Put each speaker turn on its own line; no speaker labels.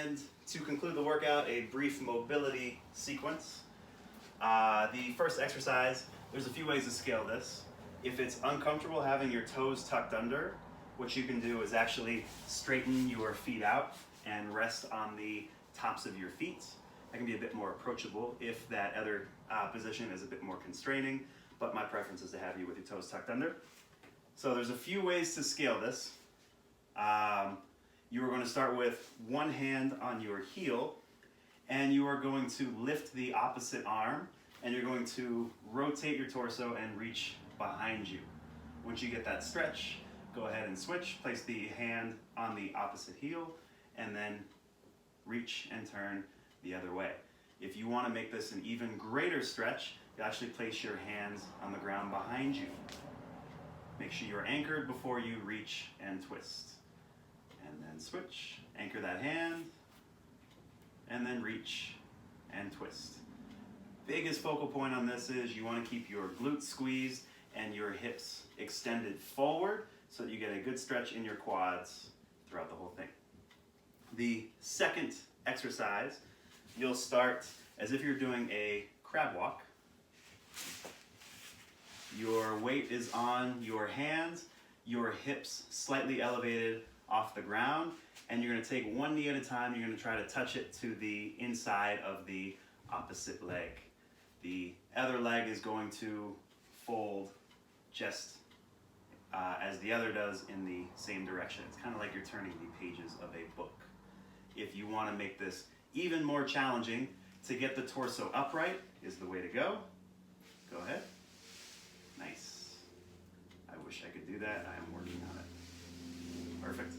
And to conclude the workout, a brief mobility sequence. The first exercise, there's a few ways to scale this. If it's uncomfortable having your toes tucked under, what you can do is actually straighten your feet out and rest on the tops of your feet. That can be a bit more approachable if that other position is a bit more constraining, but my preference is to have you with your toes tucked under. So there's a few ways to scale this. You are going to start with one hand on your heel, and you are going to lift the opposite arm, and you're going to rotate your torso and reach behind you. Once you get that stretch, go ahead and switch. Place the hand on the opposite heel, and then reach and turn the other way. If you want to make this an even greater stretch, you actually place your hands on the ground behind you. Make sure you're anchored before you reach and twist. And then switch, anchor that hand, and then reach and twist. Biggest focal point on this is you want to keep your glutes squeezed and your hips extended forward so that you get a good stretch in your quads throughout the whole thing. The second exercise, you'll start as if you're doing a crab walk. Your weight is on your hands, your hips slightly elevated off the ground, and you're going to take one knee at a time. You're going to try to touch it to the inside of the opposite leg. The other leg is going to fold just as the other does in the same direction. It's kind of like you're turning the pages of a book. If you want to make this even more challenging, to get the torso upright is the way to go. Go ahead. Nice. I wish I could do that. I am working on it. Perfect.